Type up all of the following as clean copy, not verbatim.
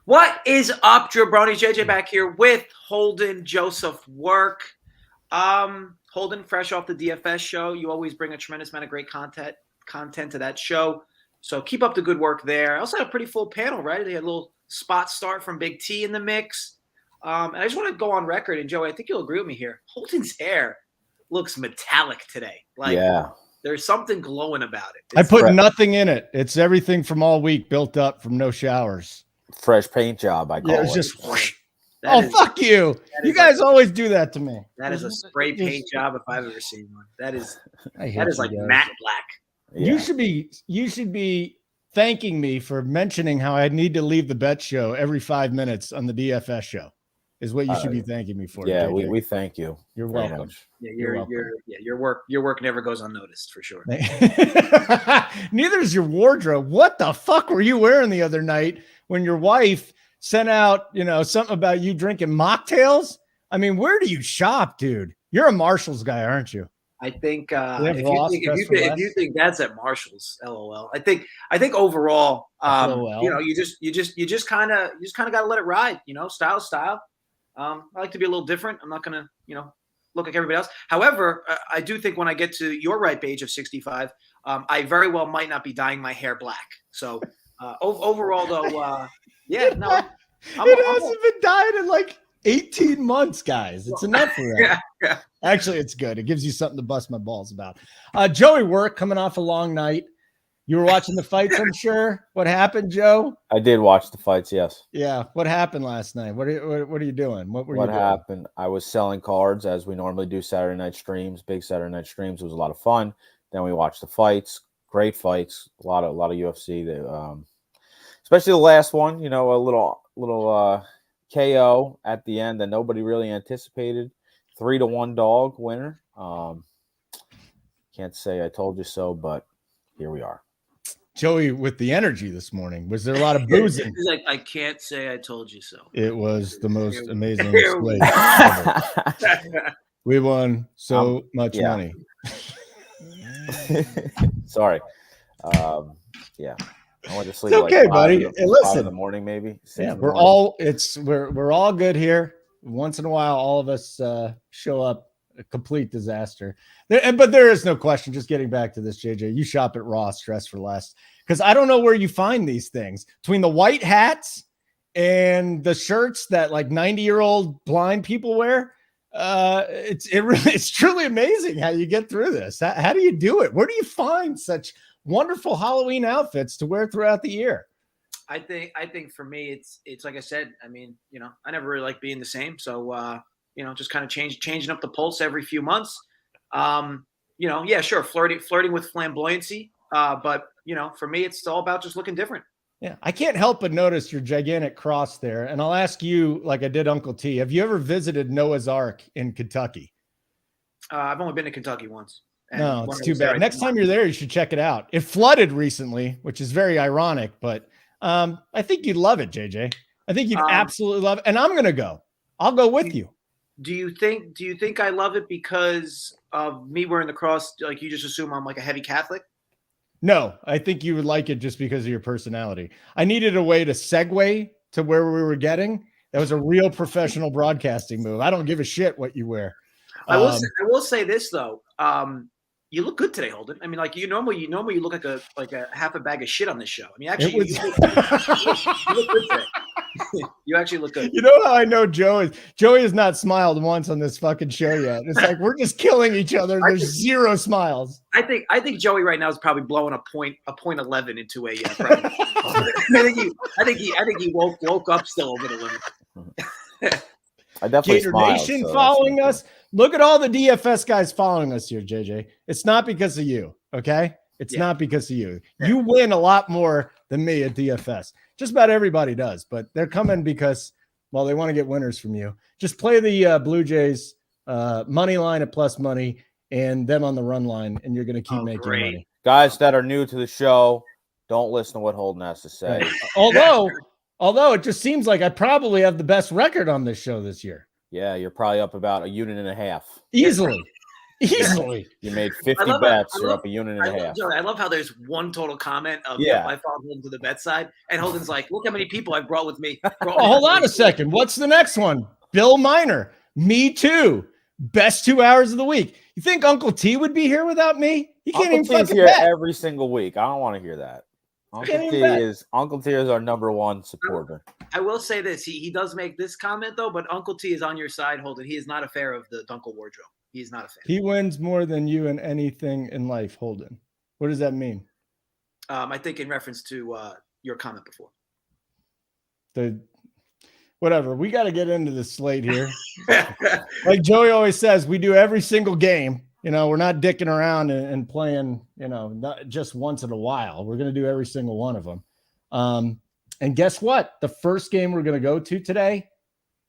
What is up, Jabronis? JJ back here with Holden JoeyWerk. Holden, fresh off the DFS show. You always bring a tremendous amount of great content to that show. So keep up the good work there. I also had a pretty full panel, right? They had a little spot start from Big T in the mix. And I just want to go on record, and Joey, I think you'll agree with me here. Holden's hair looks metallic today. There's something glowing about it. I put nothing in it. It's everything from all week built up from no showers. Fresh paint job, I call it. Yeah, it was just whoosh. Fuck you. You guys always do that to me. That is a spray paint job if I've ever seen one. That is like guys. matte black. Yeah. You should be thanking me for mentioning how I need to leave the bet show every 5 minutes on the DFS show. Is what you should be thanking me for. Yeah, we thank you. You're welcome. Yeah, your work never goes unnoticed for sure. Neither is your wardrobe. What the fuck were you wearing the other night when your wife sent out, something about you drinking mocktails? I mean, where do you shop, dude? You're a Marshall's guy, aren't you? I think if you think that's at Marshall's, LOL. I think overall, you just kind of got to let it ride. Style. I like to be a little different. I'm not gonna, look like everybody else. However, I do think when I get to your ripe age of 65, I very well might not be dyeing my hair black. So overall, though, it hasn't been dyed in like 18 months, guys. It's enough for that. Yeah. Actually, it's good. It gives you something to bust my balls about. JoeyWerk coming off a long night. You were watching the fights, I'm sure. What happened, Joe? I did watch the fights, yes. Yeah. What happened last night? What are you doing? What happened? I was selling cards as we normally do Saturday night streams, big Saturday night streams. It was a lot of fun. Then we watched the fights, great fights, a lot of UFC. Especially the last one, a little KO at the end that nobody really anticipated. 3-1 dog winner. Can't say I told you so, but here we are. Joey with the energy this morning. Was there a lot of boozing? He's like, I can't say I told you so. It was the most amazing display ever. We won so much money. Sorry. I went to sleep. It's okay, buddy. Hey, listen, 5 in the morning, maybe. Yeah, we're all good here. Once in a while, all of us show up. A complete disaster. But there is no question, just getting back to this, JJ, you shop at Ross, dress for less, because I don't know where you find these things between the white hats and the shirts that like 90-year-old blind people wear. It's truly amazing how you get through this. How do you do it? Where do you find such wonderful Halloween outfits to wear throughout the year? I think for me, it's like I said, I mean, I never really like being the same. So, just kind of changing up the pulse every few months. Sure, flirting with flamboyancy. But for me, it's all about just looking different. Yeah, I can't help but notice your gigantic cross there. And I'll ask you, like I did Uncle T, have you ever visited Noah's Ark in Kentucky? I've only been to Kentucky once. No, it's too bad. Next time you're there, you should check it out. It flooded recently, which is very ironic, but I think you'd love it, JJ. I think you'd absolutely love it. And I'm going to go. I'll go with you. Do you think I love it because of me wearing the cross? Like you just assume I'm like a heavy Catholic? No, I think you would like it just because of your personality. I needed a way to segue to where we were getting. That was a real professional broadcasting move. I don't give a shit what you wear. I will say this though. You look good today, Holden. I mean, like you normally look like a half a bag of shit on this show. I mean, actually, you look good today. You actually look good. You know how I know Joey has not smiled once on this fucking show yet. It's like we're just killing each other. There's zero smiles. I think Joey right now is probably blowing a point 11 into a. I think he woke up still over the limit. I definitely Gator smiled, Nation so following us. Look at all the DFS guys following us here, JJ. It's not because of you, okay? It's not because of you. You win a lot more than me at DFS. Just about everybody does, but they're coming because, well, they want to get winners from you. Just play the Blue Jays money line at plus money and them on the run line, and you're going to keep making money. Guys that are new to the show, don't listen to what Holden has to say. Right. Although it just seems like I probably have the best record on this show this year. Yeah, you're probably up about a unit and a half. Easily. Easily. You made 50 bets. You're up a unit and a half. Joey, I love how there's one total comment of I followed Holden to the bet side, and Holden's like, "Look how many people I've brought with me." Hold on a second. What's the next one? Bill Miner. Me too. Best 2 hours of the week. You think Uncle T would be here without me? He can't even fucking here bet every single week. I don't want to hear that. Uncle T is our number one supporter. I will say this: he does make this comment though, but Uncle T is on your side, Holden. He is not a fan of the Dunkel wardrobe. He's not a fan. He wins more than you in anything in life, Holden. What does that mean? I think in reference to your comment before. Whatever. We got to get into the slate here. Like Joey always says, we do every single game. We're not dicking around and playing, not just once in a while. We're going to do every single one of them. And guess what? The first game we're going to go to today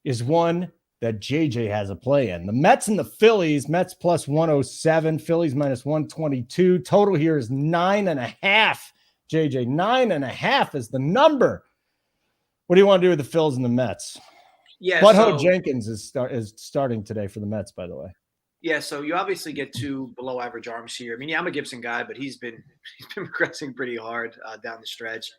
is one that JJ has a play in. The Mets and the Phillies. Mets plus 107, Phillies minus 122. Total here is 9.5. JJ, 9.5 is the number. What do you want to do with the Phils and the Mets? Yeah, Butthole Jenkins is starting today for the Mets, by the way. Yeah, so you obviously get two below average arms here. I mean, I'm a Gibson guy, but he's been progressing pretty hard down the stretch.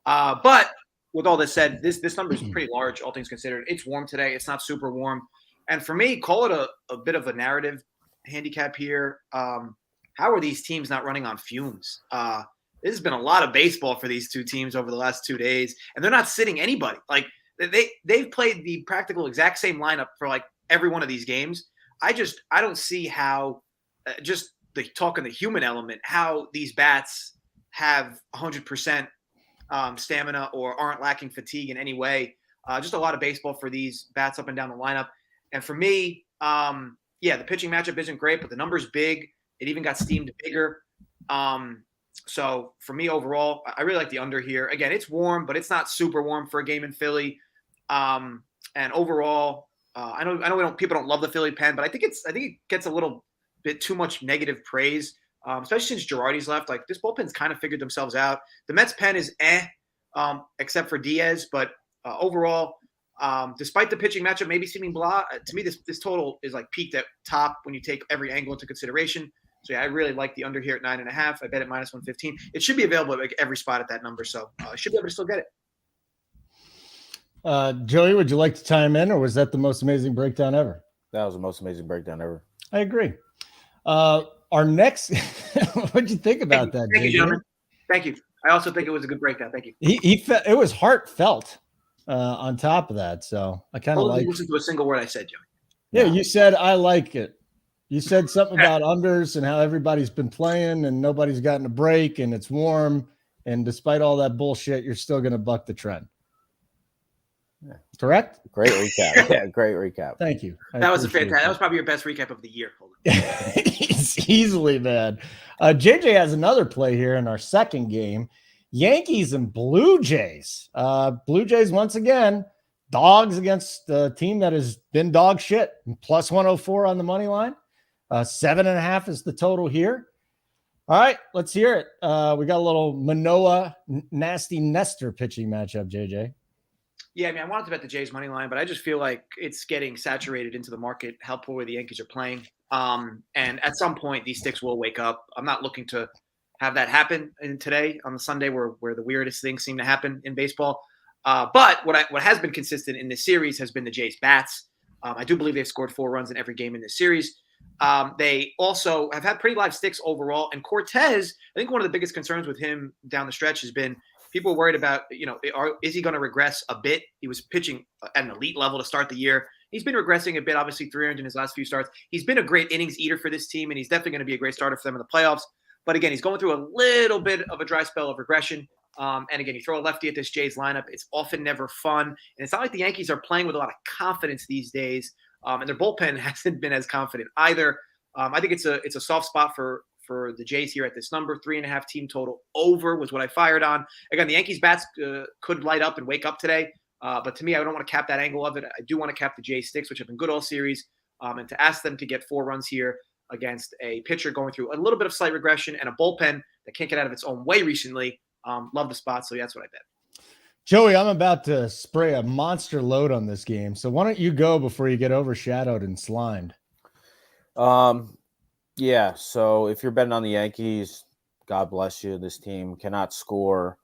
But with all this said, this number is pretty large, all things considered. It's warm today. It's not super warm. And for me, call it a bit of a narrative handicap here. How are these teams not running on fumes? This has been a lot of baseball for these two teams over the last 2 days, and they're not sitting anybody. Like they've played the practical exact same lineup for like every one of these games. I don't see how just talking the human element, how these bats have 100% stamina or aren't lacking fatigue in any way. Just a lot of baseball for these bats up and down the lineup. And for me, the pitching matchup isn't great, but the number's big. It even got steamed bigger. So for me overall, I really like the under here. Again, it's warm, but it's not super warm for a game in Philly. And overall, I know people don't love the Philly pen, but I think it gets a little bit too much negative praise, especially since Girardi's left. Like this bullpen's kind of figured themselves out. The Mets pen is except for Diaz, but overall, despite the pitching matchup maybe seeming blah, to me this total is like peaked at top when you take every angle into consideration. So yeah, I really like the under here at 9.5. I bet at minus 115. It should be available at like every spot at that number, so I should be able to still get it. Joey, would you like to chime in, or was that the most amazing breakdown ever? That was the most amazing breakdown ever. I agree. Our next, what'd you think about that? Thank you, gentlemen. Thank you. I also think it was a good breakdown. Thank you. It was heartfelt. On top of that, so I kind of like. Listen to a single word I said, Joey. Yeah, you said I like it. You said something about unders and how everybody's been playing and nobody's gotten a break and it's warm. And despite all that bullshit, you're still going to buck the trend. Yeah. Correct? Great recap. Yeah, great recap. Thank you. That was a fantastic. That was probably your best recap of the year. It's easily, man. JJ has another play here in our second game. Yankees and Blue Jays. Blue Jays, once again, dogs against the team that has been dog shit. Plus 104 on the money line. 7.5 is the total here. All right, let's hear it. We got a little Manoah Nasty Nestor pitching matchup, JJ. Yeah, I mean, I wanted to bet the Jays money line, but I just feel like it's getting saturated into the market, how poorly the Yankees are playing. And at some point, these sticks will wake up. I'm not looking to have that happen today on the Sunday where the weirdest things seem to happen in baseball. But what has been consistent in this series has been the Jays bats. I do believe they've scored 4 runs in every game in this series. They also have had pretty live sticks overall. And Cortez, I think one of the biggest concerns with him down the stretch has been people are worried about, is he going to regress a bit? He was pitching at an elite level to start the year. He's been regressing a bit, obviously 300 in his last few starts. He's been a great innings eater for this team, and he's definitely going to be a great starter for them in the playoffs. But again, he's going through a little bit of a dry spell of regression. And again, you throw a lefty at this Jays lineup, it's often never fun. And it's not like the Yankees are playing with a lot of confidence these days. And their bullpen hasn't been as confident either. I think it's a soft spot for the Jays here at this number. 3.5 team total over was what I fired on. Again, the Yankees bats could light up and wake up today. But to me, I don't want to cap that angle of it. I do want to cap the Jays sticks, which have been good all series. And to ask them to get 4 runs here against a pitcher going through a little bit of slight regression and a bullpen that can't get out of its own way recently. Love the spot. So that's what I bet. Joey, I'm about to spray a monster load on this game. So why don't you go before you get overshadowed and slimed? Yeah, so if you're betting on the Yankees, God bless you. This team cannot score.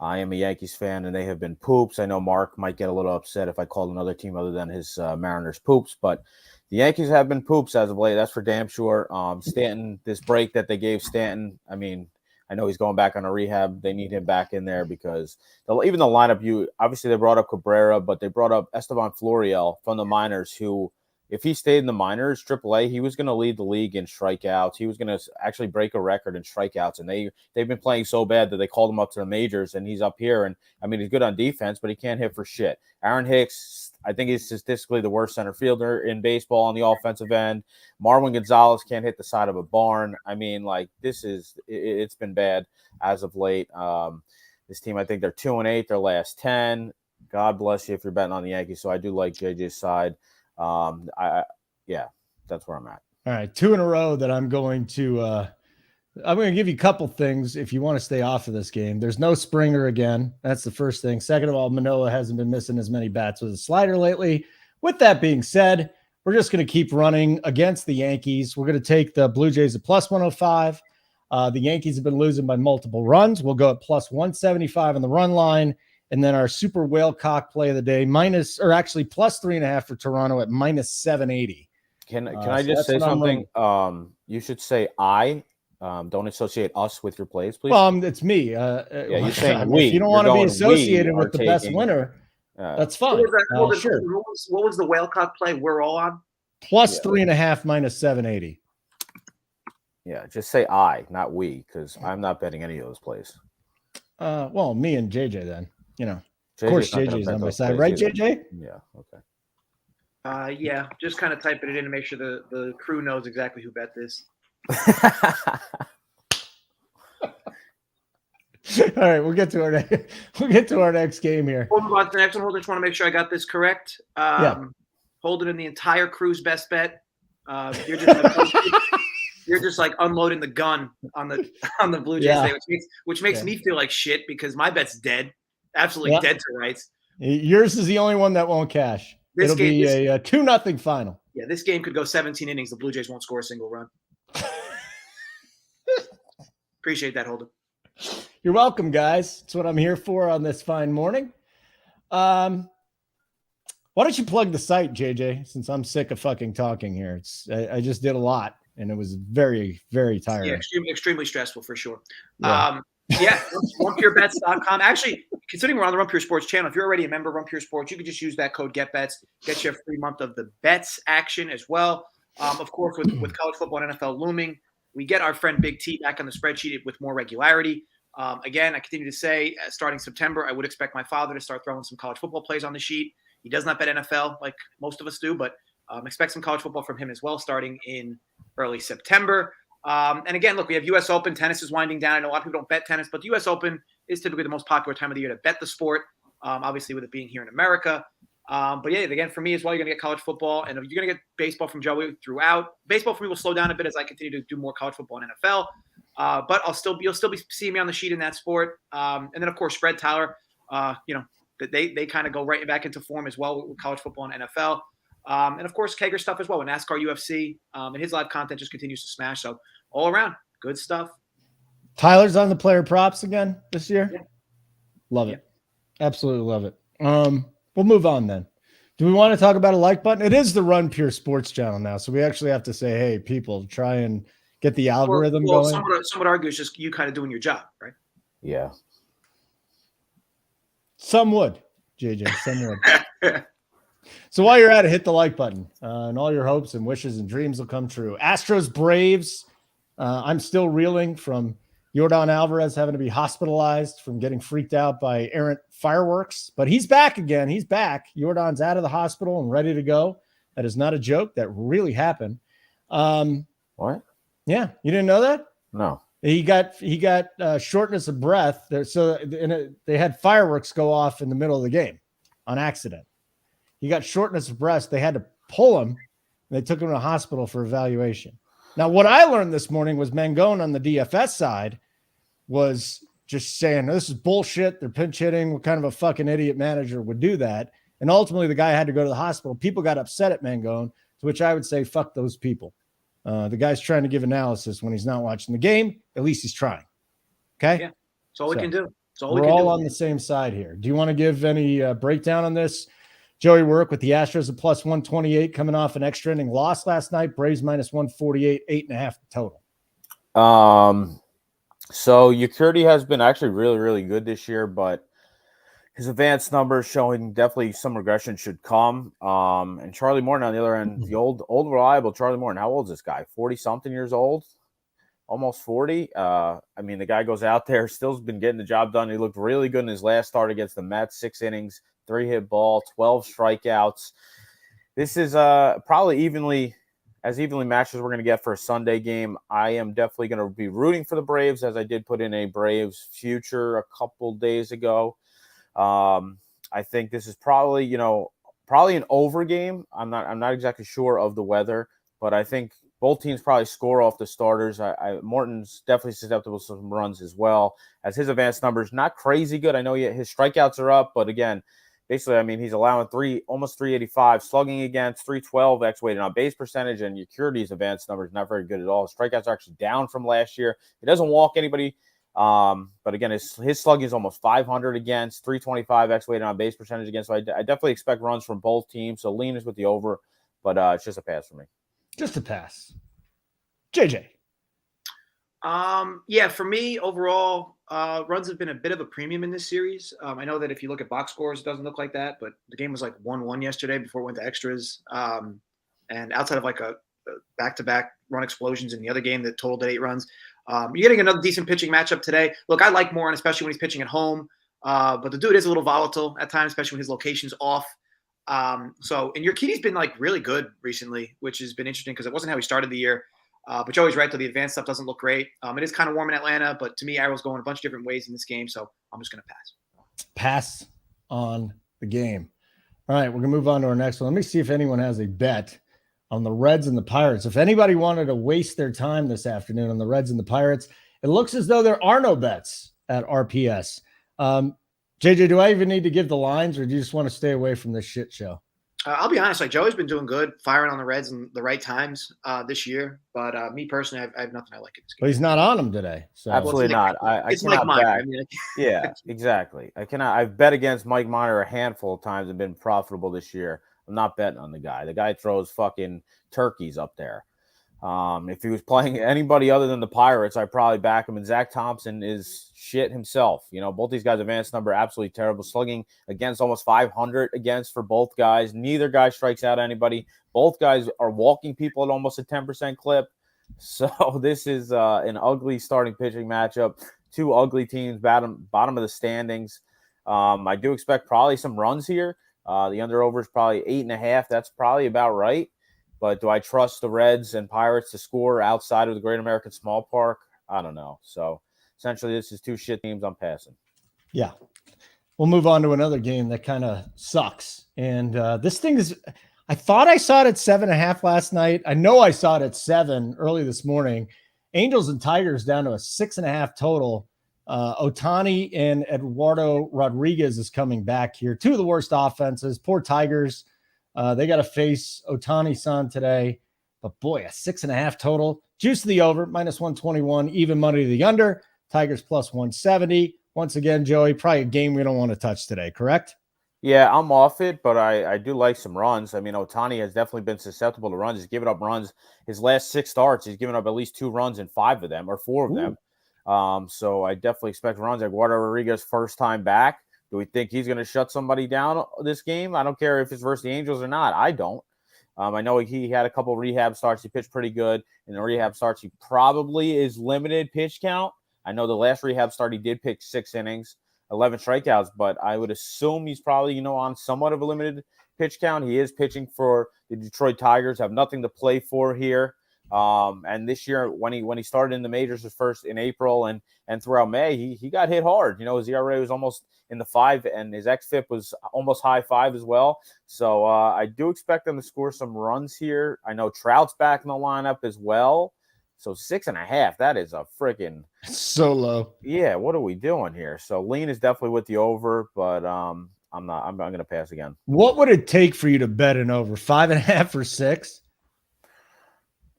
I am a Yankees fan, and they have been poops. I know Mark might get a little upset if I called another team other than his Mariners poops, but the Yankees have been poops as of late. That's for damn sure. Stanton, this break that they gave Stanton, I mean, I know he's going back on a rehab. They need him back in there because even the lineup, obviously they brought up Cabrera, but they brought up Esteban Florial from the minors who – if he stayed in the minors, AAA, he was going to lead the league in strikeouts. He was going to actually break a record in strikeouts, and they've been playing so bad that they called him up to the majors, and he's up here. And, I mean, he's good on defense, but he can't hit for shit. Aaron Hicks, I think he's statistically the worst center fielder in baseball on the offensive end. Marwin Gonzalez can't hit the side of a barn. I mean, like, it's been bad as of late. This team, I think they're 2-8, their last 10. God bless you if you're betting on the Yankees, so I do like JJ's side. Yeah, that's where I'm at. All right, 2 in a row that I'm going to give you a couple things if you want to stay off of this game. There's no Springer again. That's the first thing. Second of all, Manoah hasn't been missing as many bats with a slider lately. With that being said, we're just going to keep running against the Yankees. We're going to take the Blue Jays at plus 105. The Yankees have been losing by multiple runs. We'll go at plus 175 on the run line. And then our super whale cock play of the day, plus 3.5 for Toronto at minus 780. Can I just say something? You should say I. Don't associate us with your plays, please. Well, it's me. You're saying we. If you don't want to be associated with the best winner, that's fine. Sure. What was the whale cock play we're all on? Plus 3.5 minus 780. Yeah, just say I, not we, because I'm not betting any of those plays. Well, me and JJ then. You know, JJ's of course, JJ's on my side, right, either. JJ? Yeah, okay. Yeah, just kind of typing it in to make sure the crew knows exactly who bet this. All right, we'll get to our next game here. We'll move on to the next one. Holden, just want to make sure I got this correct. Holden and the entire crew's best bet. You're just like unloading the gun on the Blue Jays today, which makes me feel like shit because my bet's dead. Absolutely dead to rights. Yours is the only one that won't cash. It'll be a 2-0 final. Yeah, this game could go 17 innings. The Blue Jays won't score a single run. Appreciate that, Holden. You're welcome, guys. That's what I'm here for on this fine morning. Why don't you plug the site, JJ, since I'm sick of fucking talking here. I just did a lot, and it was very, very tiring. Yeah, extremely stressful for sure. Yeah. RunPureBets.com. Actually, considering we're on the Run Pure Sports channel, if you're already a member of Run Pure Sports, you can just use that code GetBets, get you a free month of the bets action as well. Of course, with college football and NFL looming, we get our friend Big T back on the spreadsheet with more regularity. Again, I continue to say, starting September, I would expect my father to start throwing some college football plays on the sheet. He does not bet NFL like most of us do, but expect some college football from him as well starting in early September. And again, look, we have U.S. Open. Tennis is winding down. I know a lot of people don't bet tennis, but the U.S. Open is typically the most popular time of the year to bet the sport, obviously with it being here in America. But yeah, again, for me as well, you're going to get college football, and you're going to get baseball from Joey throughout. Baseball for me will slow down a bit as I continue to do more college football and NFL. But you'll still be seeing me on the sheet in that sport. And then, of course, Spread Tyler, they kind of go right back into form as well with college football and NFL. And of course, Kegger stuff as well with NASCAR, UFC, and his live content just continues to smash. So all around, good stuff. Tyler's on the player props again this year. Yeah. Love it. Yeah. Absolutely love it. We'll move on then. Do we want to talk about a like button? It is the Run Pure Sports channel now, so we actually have to say, hey, people, try and get the algorithm going. Some would argue it's just you kind of doing your job, right? Yeah. Some would, JJ. Some would. So while you're at it, hit the like button, and all your hopes and wishes and dreams will come true. Astros Braves. I'm still reeling from Yordan Alvarez having to be hospitalized from getting freaked out by errant fireworks, but he's back again. He's back. Yordan's out of the hospital and ready to go. That is not a joke. That really happened. What? Yeah, you didn't know that? No. He got shortness of breath. They had fireworks go off in the middle of the game on accident. He got shortness of breath. They had to pull him. And they took him to the hospital for evaluation. Now, what I learned this morning was Mangone on the DFS side was just saying, this is bullshit. They're pinch hitting. What kind of a fucking idiot manager would do that? And ultimately, the guy had to go to the hospital. People got upset at Mangone, to which I would say, fuck those people. The guy's trying to give analysis when he's not watching the game. At least he's trying. Okay. Yeah. That's all we can do. That's all we're we can all do. on the same side here. Do you want to give any breakdown on this? JoeyWerk with the Astros at plus 128 coming off an extra inning loss last night. Braves minus 148, 8.5 total. So Ucurity has been actually really, really good this year, but his advanced numbers showing definitely some regression should come. And Charlie Morton on the other end, the old reliable Charlie Morton. How old is this guy? 40-something years old? Almost 40. I mean, the guy goes out there, still's been getting the job done. He looked really good in his last start against the Mets, 6 innings, 3-hit ball, 12 strikeouts. This is probably evenly matched as we're going to get for a Sunday game. I am definitely going to be rooting for the Braves, as I did put in a Braves future a couple days ago. I think this is probably an over game. I'm not exactly sure of the weather, but I think both teams probably score off the starters. Morton's definitely susceptible to some runs as well, as his advanced numbers not crazy good. I know his strikeouts are up, but again, basically, I mean, he's allowing almost 385 slugging against, 312 x-weighted on base percentage, and Ucurity's advanced numbers not very good at all. His strikeouts are actually down from last year. He doesn't walk anybody, but again, his slugging is almost 500 against, 325 x-weighted on base percentage against. So I definitely expect runs from both teams. So lean is with the over, but it's just a pass for me. Just a pass. JJ. Yeah, for me overall, runs have been a bit of a premium in this series. I know that if you look at box scores, it doesn't look like that, but the game was like 1-1 yesterday before it went to extras. And outside of like a back-to-back run explosions in the other game that totaled at 8 runs, you're getting another decent pitching matchup today. Look, I like Moran, especially when he's pitching at home. But the dude is a little volatile at times, especially when his location's off. And Urquidy's been like really good recently, which has been interesting because it wasn't how he started the year. But Joey's right, though. The advanced stuff doesn't look great. It is kind of warm in Atlanta, but to me, arrows going a bunch of different ways in this game, so I'm just going to pass. Pass on the game. All right, we're going to move on to our next one. Let me see if anyone has a bet on the Reds and the Pirates. If anybody wanted to waste their time this afternoon on the Reds and the Pirates, it looks as though there are no bets at RPS. JJ, do I even need to give the lines, or do you just want to stay away from this shit show? I'll be honest. Like Joey's been doing good, firing on the Reds in the right times this year. But me personally, I have nothing I like in this game. But he's not on them today. So. Absolutely not. It's Mike Minor. I mean, yeah, exactly. I cannot. I've bet against Mike Minor a handful of times and been profitable this year. I'm not betting on the guy. The guy throws fucking turkeys up there. If he was playing anybody other than the Pirates, I'd probably back him. And Zach Thompson is shit himself. Both these guys' advanced number absolutely terrible. Slugging against almost 500 against for both guys. Neither guy strikes out anybody. Both guys are walking people at almost a 10% clip. So this is an ugly starting pitching matchup. Two ugly teams, bottom of the standings. I do expect probably some runs here. The under-over is probably 8.5. That's probably about right. But do I trust the Reds and Pirates to score outside of the Great American Small Park? I don't know. So essentially, this is two shit teams. I'm passing. Yeah. We'll move on to another game that kind of sucks. And this thing is, I thought I saw it at 7.5 last night. I know I saw it at 7 early this morning. Angels and Tigers down to a 6.5 total. Ohtani and Eduardo Rodriguez is coming back here. Two of the worst offenses. Poor Tigers. They got to face Ohtani-san today. But boy, a 6.5 total. Juice to the over, minus 121. Even money to the under. Tigers plus 170. Once again, Joey, probably a game we don't want to touch today, correct? Yeah, I'm off it, but I do like some runs. I mean, Ohtani has definitely been susceptible to runs. He's given up runs. His last 6 starts, he's given up at least 2 runs in 5 of them, or 4 of them. So I definitely expect runs. Eduardo Rodriguez, first time back. Do we think he's going to shut somebody down this game? I don't care if it's versus the Angels or not. I don't. I know he had a couple rehab starts. He pitched pretty good. In the rehab starts, he probably is limited pitch count. I know the last rehab start, he did pitch 6 innings, 11 strikeouts, but I would assume he's probably, on somewhat of a limited pitch count. He is pitching for the Detroit Tigers, have nothing to play for here. And this year, when he started in the majors first in April and throughout May, he got hit hard. His ERA was almost in the 5, and his xFIP was almost high 5 as well. So I do expect them to score some runs here. I know Trout's back in the lineup as well. So 6.5, that is a freaking so low. Yeah, what are we doing here? So lean is definitely with the over, but I'm going to pass again. What would it take for you to bet an over? 5.5 or 6?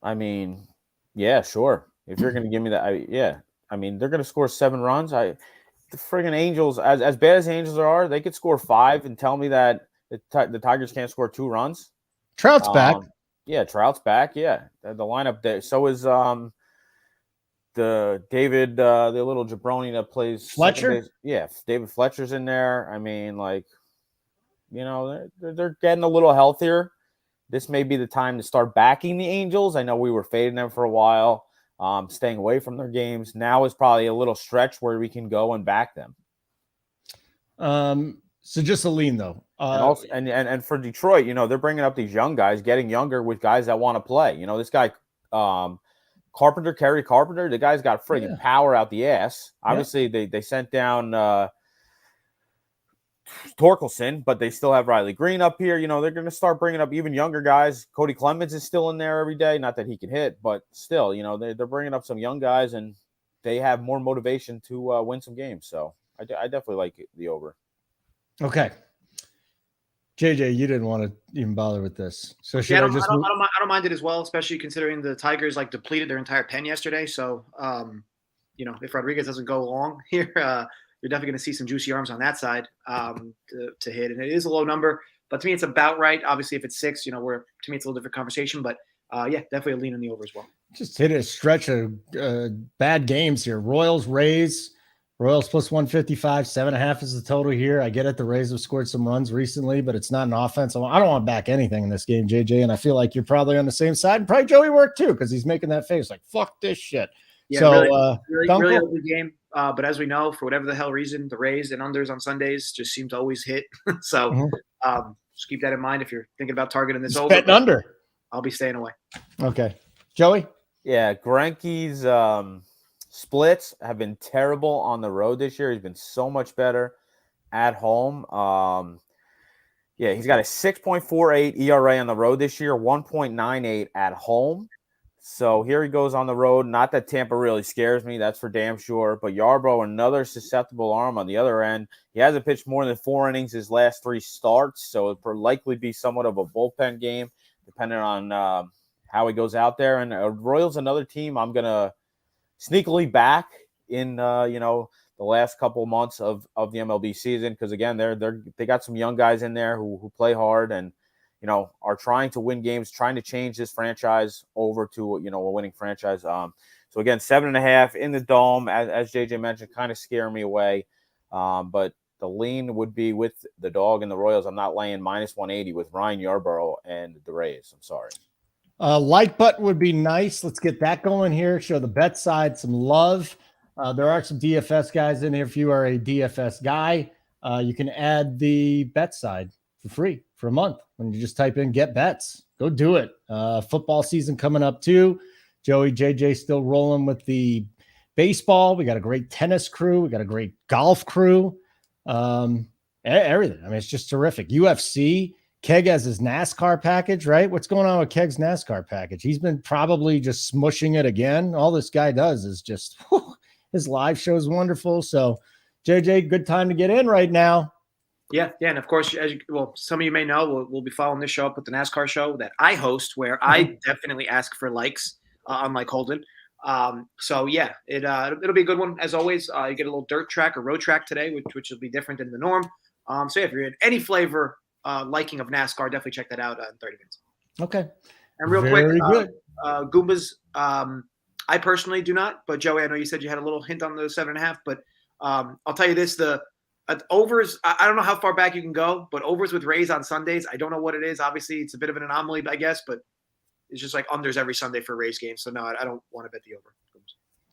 I mean, yeah, sure. If you're going to give me that, yeah. I mean, they're going to score 7 runs. The friggin' Angels, as bad as the Angels are, they could score 5 and tell me that the Tigers can't score 2 runs. Trout's back. Yeah, Trout's back. Yeah, the lineup there. So is the David, the little jabroni that plays Fletcher. Yeah, David Fletcher's in there. I mean, like, they're getting a little healthier. This may be the time to start backing the Angels. I know we were fading them for a while, staying away from their games. Now is probably a little stretch where we can go and back them. So just a lean though. And also, and for Detroit, they're bringing up these young guys, getting younger with guys that want to play. This guy, Carpenter, Kerry Carpenter, the guy's got friggin' power out the ass. Obviously, they sent down Torkelson, but they still have Riley Green up here. They're going to start bringing up even younger guys. Cody Clemens is still in there every day. Not that he can hit, but still, they're bringing up some young guys, and they have more motivation to win some games. So I definitely like the over. Okay. JJ, you didn't want to even bother with this. So should I don't mind it as well, especially considering the Tigers depleted their entire pen yesterday. So, if Rodriguez doesn't go long here, you're definitely going to see some juicy arms on that side to hit. And it is a low number, but to me, it's about right. Obviously, if it's 6, to me, it's a little different conversation. But definitely a lean on the over as well. Just hit a stretch of bad games here. Royals, Rays. Royals plus 155, 7.5 is the total here. I get it. The Rays have scored some runs recently, but it's not an offense. I don't want to back anything in this game, JJ. And I feel like you're probably on the same side. And probably JoeyWerk too, because he's making that face like, fuck this shit. Yeah, so, really ugly game. But as we know, for whatever the hell reason, the Rays and unders on Sundays just seem to always hit. So just keep that in mind if you're thinking about targeting this over. Betting under. I'll be staying away. Okay. Joey? Yeah, Greinke's splits have been terrible on the road this year. He's been so much better at home. He's got a 6.48 ERA on the road this year, 1.98 at home. So here he goes on the road. Not that Tampa really scares me, that's for damn sure. But Yarbrough, another susceptible arm on the other end. He hasn't pitched more than 4 innings his last 3 starts, so it will likely be somewhat of a bullpen game, depending on how he goes out there. And Royals, another team I'm going to sneakily back in the last couple months of the MLB season, because again they got some young guys in there who play hard and are trying to win games, trying to change this franchise over to a winning franchise. So again, 7.5 in the dome, as JJ mentioned, kind of scare me away. But the lean would be with the dog and the Royals. I'm not laying minus 180 with Ryan Yarbrough and the Rays. I'm sorry. Like button would be nice. Let's get that going here. Show the bet side some love. There are some DFS guys in here. If you are a DFS guy, you can add the bet side for free for a month when you just type in get bets. Go do it. Football season coming up too. Joey, JJ still rolling with the baseball. We got a great tennis crew. We got a great golf crew. Everything. I mean, it's just terrific. UFC. Keg has his NASCAR package, right? What's going on with Keg's NASCAR package? He's been probably just smushing it again. All this guy does is just, his live show is wonderful. So, JJ, good time to get in right now. Yeah. And of course, some of you may know, we'll be following this show up with the NASCAR show that I host, where I definitely ask for likes, unlike Holden. It'll be a good one as always. You get a little dirt track or road track today, which will be different than the norm. If you're in any flavor liking of NASCAR, definitely check that out in 30 minutes. Okay. And real quick, Goombas, I personally do not, but Joey, I know you said you had a little hint on the 7.5, but I'll tell you this, the overs, I don't know how far back you can go, but overs with Rays on Sundays, I don't know what it is. Obviously, it's a bit of an anomaly, I guess, but it's just like unders every Sunday for Rays games. So no, I don't want to bet the over.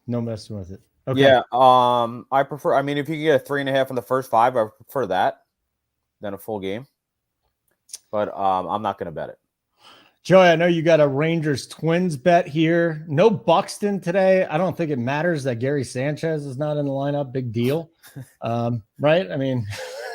No messing with it. Okay. Yeah. I prefer, if you can get a 3.5 in the first 5, I prefer that than a full game. But I'm not going to bet it. Joey, I know you got a Rangers Twins bet here. No Buxton today. I don't think it matters that Gary Sanchez is not in the lineup. Big deal. Right? I mean,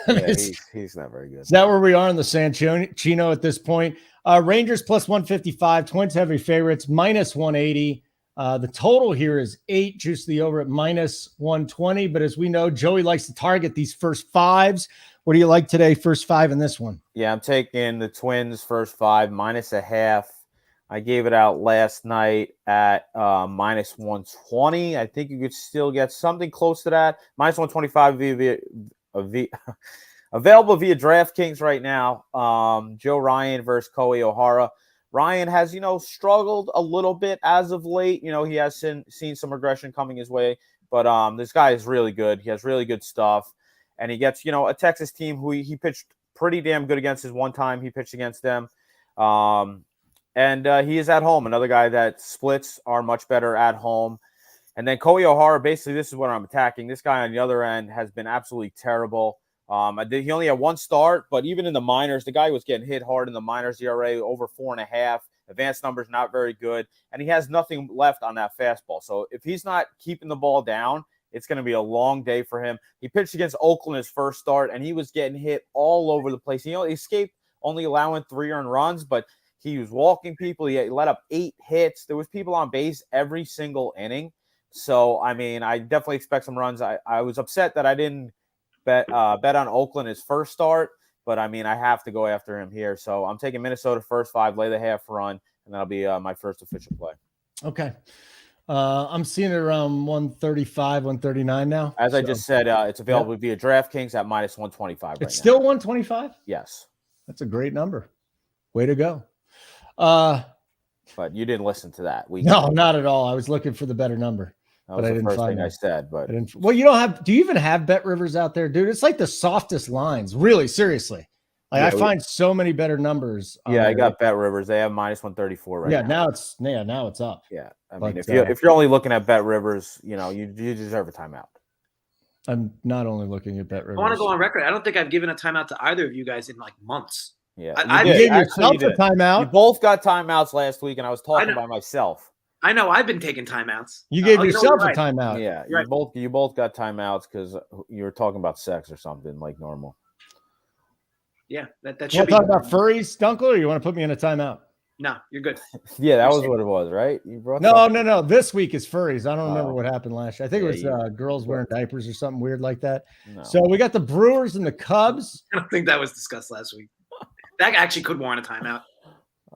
he's not very good. Is that where we are in the Sanchino at this point? Rangers plus 155. Twins heavy favorites, minus 180. The total here is 8. Juice the over at minus 120. But as we know, Joey likes to target these first 5s. What do you like today? First 5 in this one? Yeah, I'm taking the Twins first 5 minus 0.5. I gave it out last night at minus 120. I think you could still get something close to that. Minus 125 available via DraftKings right now. Joe Ryan versus Kohei O'Hara. Ryan has, struggled a little bit as of late. He has seen some regression coming his way. But this guy is really good. He has really good stuff. And he gets, a Texas team who he pitched pretty damn good against his one time he pitched against them. And he is at home. Another guy that splits are much better at home. And then Kohei O'Hara, basically, this is what I'm attacking. This guy on the other end has been absolutely terrible. He only had one start, but even in the minors, the guy was getting hit hard in the minors. ERA over 4.5. Advanced numbers not very good. And he has nothing left on that fastball. So if he's not keeping the ball down, it's going to be a long day for him. He pitched against Oakland his first start, and he was getting hit all over the place. He escaped only allowing 3 earned runs, but he was walking people. He let up 8 hits. There was people on base every single inning. So, I definitely expect some runs. I was upset that I didn't bet on Oakland his first start, but, I have to go after him here. So, I'm taking Minnesota first 5, lay the half run, and that'll be my first official play. Okay. I'm seeing it around 135, 139 now. As I just said, it's available via DraftKings at minus 125 It's still 125? Yes. That's a great number. Way to go. But you didn't listen to that. No, not at all. I was looking for the better number. That was the first thing I said. But well, you don't have. Do you even have Bet Rivers out there, dude? It's like the softest lines. Really, seriously. I find so many better numbers. I got Bet Rivers. They have minus 134 right now. Now it's up. Yeah, if you're only looking at Bet Rivers, you deserve a timeout. I'm not only looking at Bet Rivers. I want to go on record. I don't think I've given a timeout to either of you guys in like months. Yeah, I gave yourself a timeout. You both got timeouts last week, and I was talking by myself. I know I've been taking timeouts. You gave yourself a timeout. Yeah, you both got timeouts because you were talking about sex or something like normal. Yeah, that You should want be. to talk about furries, Dunkel, or you want to put me in a timeout? No, you're good. Yeah, that was what it was, right? You brought No. This week is furries. I don't remember what happened last year. I think it was girls wearing diapers or something weird like that. No. So we got the Brewers and the Cubs. I don't think that was discussed last week. That actually could warrant a timeout.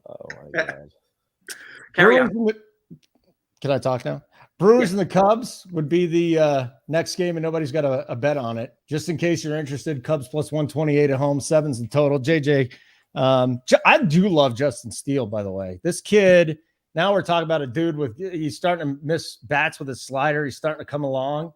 Oh my god. Carry on. Can I talk now? Brewers and the Cubs would be the next game, and nobody's got a bet on it. Just in case you're interested, Cubs plus 128 at home, 7's the total. JJ, I do love Justin Steele, by the way. This kid, now we're talking about a dude he's starting to miss bats with his slider. He's starting to come along.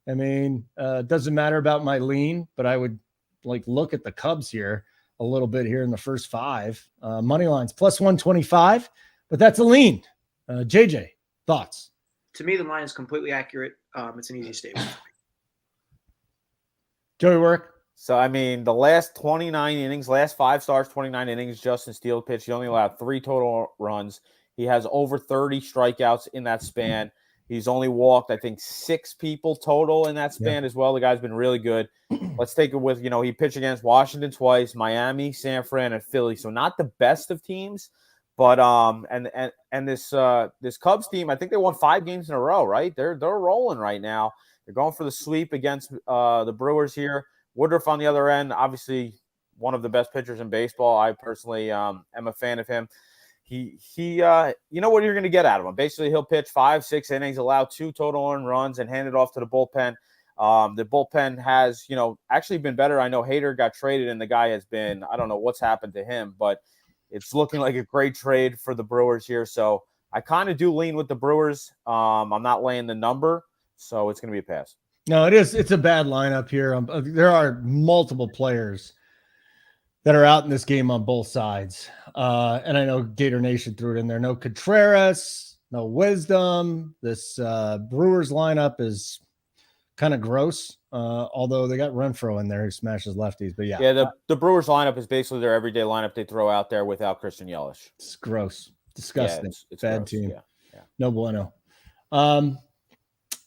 Doesn't matter about my lean, but I would look at the Cubs here a little bit here in the first 5. Money lines plus 125, but that's a lean. JJ, thoughts? To me, the line is completely accurate. It's an easy statement. JoeyWerk. So, the last 29 innings, last 5 starts, 29 innings, Justin Steele pitched. He only allowed 3 total runs. He has over 30 strikeouts in that span. He's only walked, I think, 6 people total in that span as well. The guy's been really good. Let's take it with, he pitched against Washington twice, Miami, San Fran, and Philly. So not the best of teams. But this Cubs team, I think they won 5 games in a row, right? They're rolling right now. They're going for the sweep against the Brewers here. Woodruff on the other end, obviously one of the best pitchers in baseball. I personally am a fan of him. He you know what you're going to get out of him. Basically, he'll pitch 5-6 innings, allow 2 total earned runs, and hand it off to the bullpen. The bullpen has actually been better. I know Hader got traded, and the guy has been, I don't know what's happened to him, but it's looking like a great trade for the Brewers here. So I kind of do lean with the Brewers. I'm not laying the number, so it's going to be a pass. No, it is. It's a bad lineup here. There are multiple players that are out in this game on both sides. And I know Gator Nation threw it in there. No Contreras, no Wisdom. This Brewers lineup is kind of gross. Although they got Renfroe in there who smashes lefties. But yeah, the Brewers lineup is basically their everyday lineup they throw out there without Christian Yelich. It's gross, disgusting. It's bad gross. Team. Yeah. No bueno.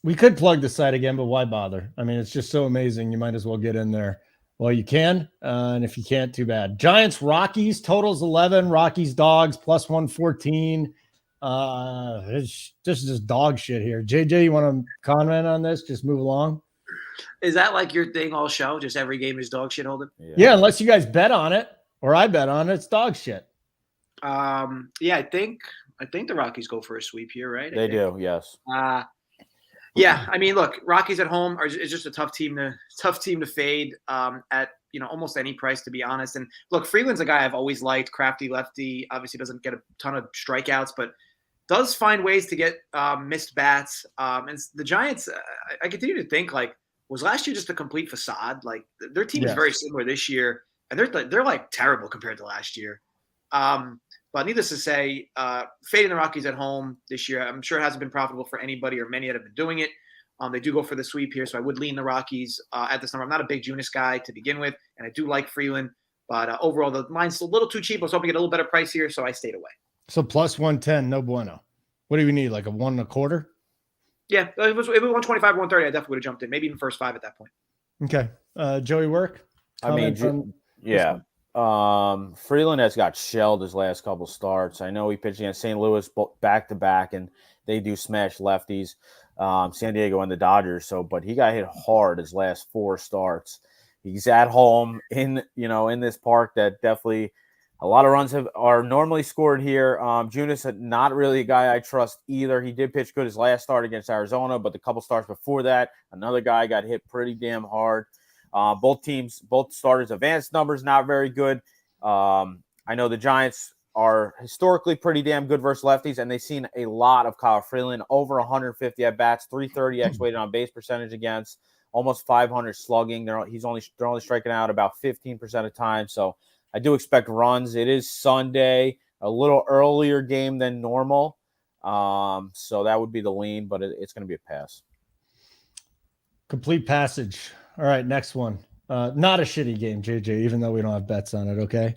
We could plug the site again, but why bother? It's just so amazing. You might as well get in there. Well, you can, and if you can't, too bad. Giants, Rockies, totals 11. Rockies, Dogs, plus 114. It's just dog shit here. JJ, you want to comment on this? Just move along. Is that like your thing all show? Just every game is dog shit, Holden? Yeah, unless you guys bet on it or I bet on it, it's dog shit. Yeah, I think the Rockies go for a sweep here, right? They do, yes. Yeah, I mean, look, Rockies at home is just a tough team to fade at almost any price, to be honest. And look, Freeland's a guy I've always liked, crafty lefty. Obviously, doesn't get a ton of strikeouts, but does find ways to get missed bats. And the Giants, I continue to think, like, was last year just a complete facade? Like, their team is very similar this year, and they're like terrible compared to last year. But needless to say, fading the Rockies at home this year, I'm sure it hasn't been profitable for anybody or many that have been doing it. They do go for the sweep here, so I would lean the Rockies at this number. I'm not a big Junis guy to begin with, and I do like Freeland. But overall, the line's a little too cheap. I was hoping to get a little better price here, so I stayed away. So plus 110, no bueno. What do we need, like a 1.25? Yeah, if it was 125, 130, I definitely would have jumped in. Maybe even first 5 at that point. Okay. JoeyWerk? I mean, yeah. Freeland has got shelled his last couple starts. I know he pitched against St. Louis back-to-back, and they do smash lefties, San Diego and the Dodgers. But he got hit hard his last 4 starts. He's at home in this park that definitely a lot of runs are normally scored here. Junis, not really a guy I trust either. He did pitch good his last start against Arizona, but the couple starts before that, another guy got hit pretty damn hard. Both starters' advanced numbers not very good. I know the Giants are historically pretty damn good versus lefties, and they've seen a lot of Kyle Freeland, over 150 at bats, 330 x-weighted on base percentage against, almost 500 slugging. They're only striking out about 15% of time. So I do expect runs. It is Sunday, a little earlier game than normal. So that would be the lean, but it's going to be a pass. Complete passage. All right, next one. Not a shitty game, JJ, even though we don't have bets on it, okay?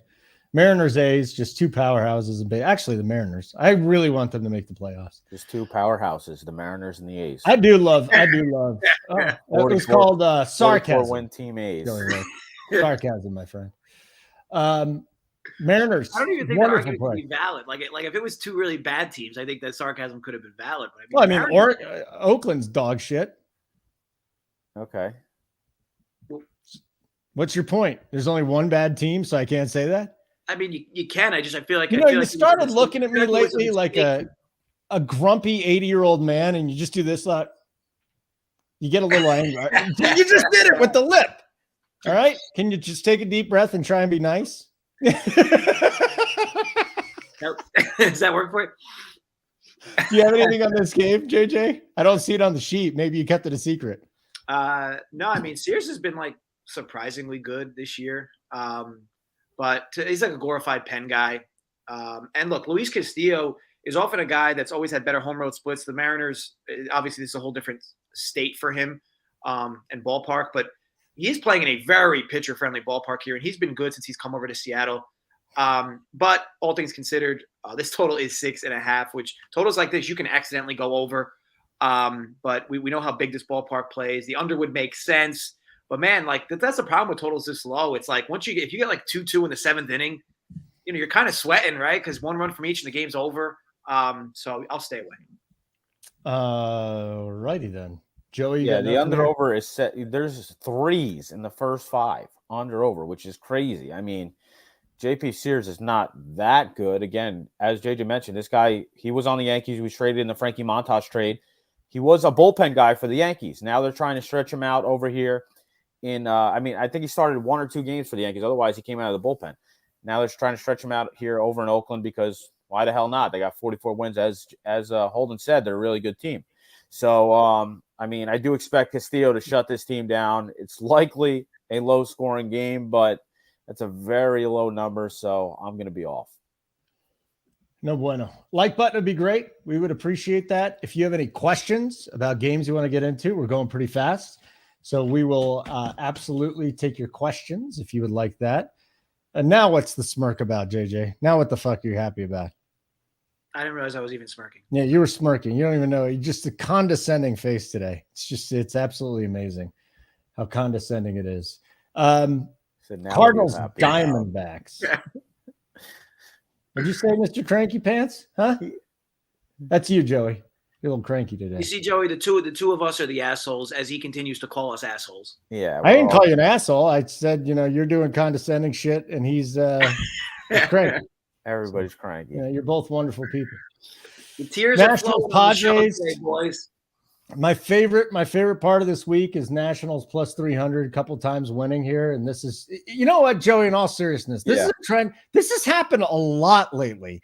Mariners, A's, just 2 powerhouses. Actually, the Mariners. I really want them to make the playoffs. Just 2 powerhouses, the Mariners and the A's. I do love. It was called sarcasm. 44-win team A's. Sarcasm, my friend. Mariners. I don't even think that argument could be valid. Like if it was 2 really bad teams, I think that sarcasm could have been valid. But Oakland's dog shit. Okay. What's your point? There's only 1 bad team, so I can't say that? I mean, you can. I feel like you started looking at me lately like a grumpy 80-year-old man, and you just do this lot. You get a little angry. You just did it with the lip. All right? Can you just take a deep breath and try and be nice? Does that work for you? Do you have anything on this game, JJ? I don't see it on the sheet. Maybe you kept it a secret. No, I mean, Sears has been like surprisingly good this year. But he's like a glorified pen guy. And look, Luis Castillo is often a guy that's always had better home road splits. The Mariners, obviously, this is a whole different state for him and ballpark, but he's playing in a very pitcher-friendly ballpark here, and he's been good since he's come over to Seattle. But all things considered, this total is 6.5, which totals like this you can accidentally go over. But we know how big this ballpark plays. The under would make sense. But man, like that's the problem with totals this low. It's like if you get like 2-2 in the 7th inning, you're kind of sweating, right? Because 1 run from each and the game's over. So I'll stay away. Righty then, Joey. Yeah, the under over is set. There's 3s in the first 5 under over, which is crazy. I mean, JP Sears is not that good. Again, as JJ mentioned, this guy, he was on the Yankees. He was traded in the Frankie Montas trade. He was a bullpen guy for the Yankees. Now they're trying to stretch him out over here. I think he started 1 or 2 games for the Yankees. Otherwise, he came out of the bullpen. Now they're trying to stretch him out here over in Oakland because why the hell not? They got 44 wins. As Holden said, they're a really good team. So, I do expect Castillo to shut this team down. It's likely a low-scoring game, but that's a very low number, so I'm going to be off. No bueno. Like button would be great. We would appreciate that. If you have any questions about games you want to get into, we're going pretty fast. So we will absolutely take your questions if you would like that. And now what's the smirk about, JJ? Now what the fuck are you happy about? I didn't realize I was even smirking. Yeah, you were smirking. You don't even know. Just a condescending face today. It's absolutely amazing how condescending it is. Cardinals, Diamondbacks. What'd you say, Mr. Cranky Pants? Huh? That's you, Joey. You're a little cranky today. You see, Joey, the two of us are the assholes as he continues to call us assholes. Yeah. I didn't call you an asshole. I said, you're doing condescending shit and he's cranky. Everybody's cranky. Yeah, you're both wonderful people. The tears Nationals, are flowing on the show Padres. today, boys. My favorite part of this week is Nationals plus 300, a couple times winning here. And this is, you know what, Joey, in all seriousness, this is a trend. This has happened a lot lately.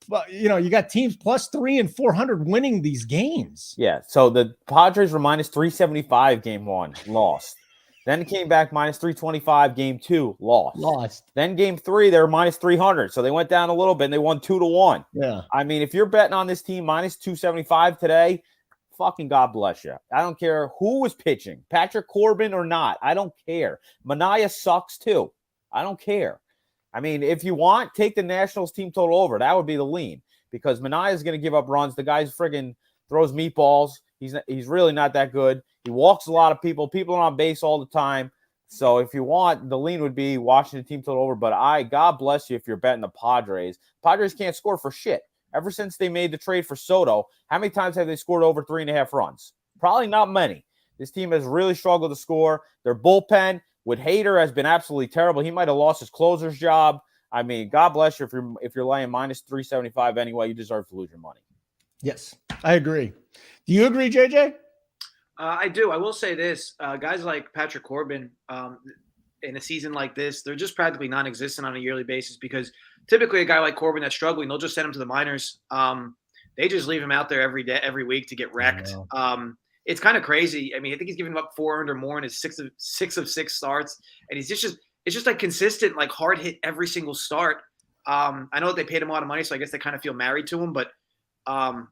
But, you got teams plus 300 and 400 winning these games. Yeah. So the Padres were minus 375 game 1, lost. Then it came back minus 325 game 2, lost. Then game 3, they were minus 300. So they went down a little bit and they won 2-1. Yeah. I mean, if you're betting on this team minus 275 today, fucking God bless you. I don't care who was pitching, Patrick Corbin or not. I don't care. Manaea sucks too. I don't care. I mean, if you want, take the Nationals team total over. That would be the lean because Manaea is going to give up runs. The guy's friggin' throws meatballs. He's really not that good. He walks a lot of people. People are on base all the time. So if you want, the lean would be Washington team total over. But God bless you if you're betting the Padres. Padres can't score for shit. Ever since they made the trade for Soto, how many times have they scored over 3.5 runs? Probably not many. This team has really struggled to score. Their bullpen with Hader has been absolutely terrible. He might have lost his closer's job. I mean, God bless you if you're laying minus 375 anyway. You deserve to lose your money. Yes, I agree. Do you agree, JJ? I do. I will say this. Guys like Patrick Corbin, in a season like this, they're just practically non-existent on a yearly basis because typically a guy like Corbin that's struggling, they'll just send him to the minors. They just leave him out there every week to get wrecked. It's kind of crazy. I mean, I think he's given up 400 or more in his six of six starts, and it's just like consistent, like hard hit every single start. I know that they paid him a lot of money, so I guess they kind of feel married to him. But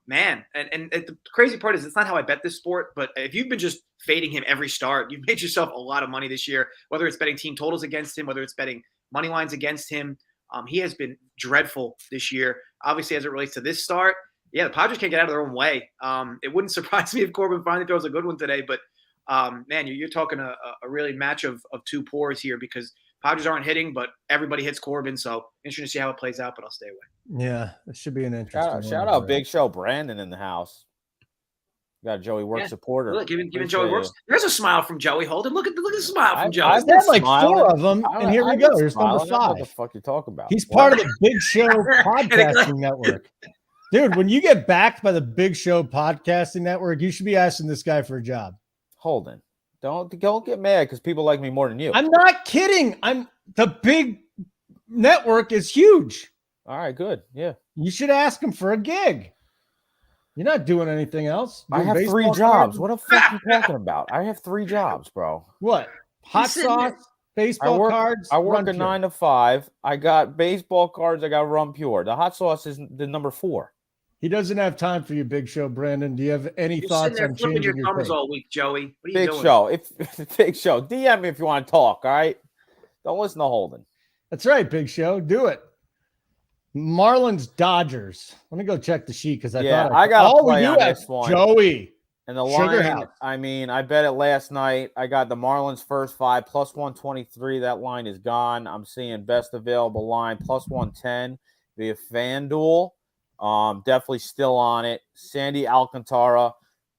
man, and the crazy part is it's not how I bet this sport. But if you've been just fading him every start, you've made yourself a lot of money this year. Whether it's betting team totals against him, whether it's betting money lines against him, he has been dreadful this year. Obviously, as it relates to this start. Yeah, the Padres can't get out of their own way. It wouldn't surprise me if Corbin finally throws a good one today. But, man, you're talking a really match of two pours here because Padres aren't hitting, but everybody hits Corbin. So interesting to see how it plays out, but I'll stay away. Yeah, it should be an interesting one. Shout out Big Show Brandon in the house. You got a JoeyWerk supporter. Look, giving JoeyWerk. There's a smile from Joey Holden. Look at the smile from Joey. I've had like smiling. 4 of them, and here we go. Here's number 5. What the fuck you talking about? He's part of the Big Show podcasting network. Dude, when you get backed by the Big Show podcasting network, you should be asking this guy for a job. Holden, don't get mad because people like me more than you. I'm not kidding. The big network is huge. All right, good. Yeah. You should ask him for a gig. You're not doing anything else. I have 3 jobs. What the fuck are you talking about? I have 3 jobs, bro. What? Hot sauce, baseball cards. I work a 9 to 5. I got baseball cards. I got Rum Pure. The hot sauce is the number 4. He doesn't have time for you, Big Show, Brandon. Do you have any thoughts on changing your thumbs all week, Joey? What are you doing? Big Show. DM me if you want to talk, all right? Don't listen to Holden. That's right, Big Show. Do it. Marlins, Dodgers. Let me go check the sheet because I thought I got to play on this one. Joey. And the line, I mean, I bet it last night. I got the Marlins first 5 plus 123. That line is gone. I'm seeing best available line plus 110 via FanDuel. Definitely still on it. Sandy Alcantara,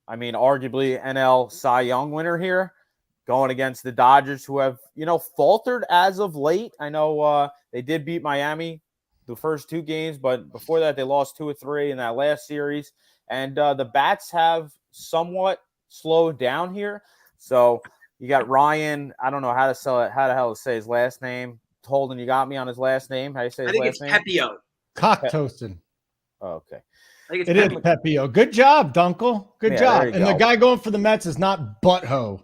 I mean, arguably NL Cy Young winner here, going against the Dodgers, who have, faltered as of late. I know they did beat Miami the first 2 games, but before that, they lost 2 or 3 in that last series. And the bats have somewhat slowed down here. So you got Ryan. I don't know how the hell to say his last name. Holden, you got me on his last name. How do you say his last name? I think it's Pepio. Cocktoastin. Oh, okay. It is Pepio. Good job, Dunkel. Good job. And the guy going for the Mets is not Butthole.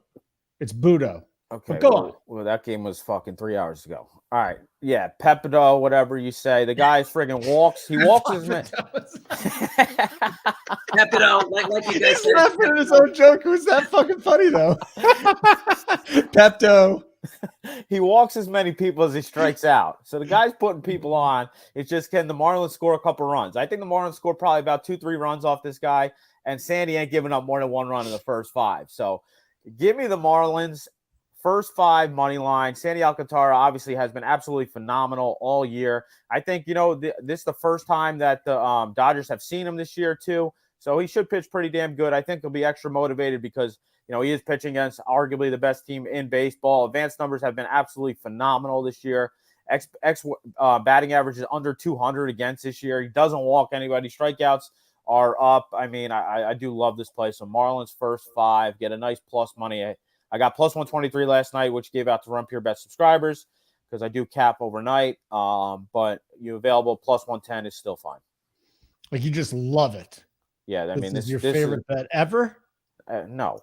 It's Budo. Okay. But go on. Well, that game was fucking 3 hours ago. All right. Yeah. Pepito, whatever you say. The guy friggin' walks. He walks his man. Pepito, like you guys said. He's laughing at his own joke. It was that fucking funny, though. Pepto. He walks as many people as he strikes out. So the guy's putting people on. It's just, can the Marlins score a couple runs? I think the Marlins score probably about 2-3 runs off this guy. And Sandy ain't giving up more than 1 run in the first 5. So give me the Marlins. First 5 money line. Sandy Alcantara obviously has been absolutely phenomenal all year. I think, this is the first time that the Dodgers have seen him this year too. So he should pitch pretty damn good. I think he'll be extra motivated because, he is pitching against arguably the best team in baseball. Advanced numbers have been absolutely phenomenal this year. batting average is under 200 against this year. He doesn't walk anybody. Strikeouts are up. I mean, I do love this play. So Marlins first 5, get a nice plus money. I got plus 123 last night, which gave out to Run Pure Bet subscribers because I do cap overnight. But you available plus 110 is still fine. Like you just love it. Yeah, This is your favorite bet ever? No.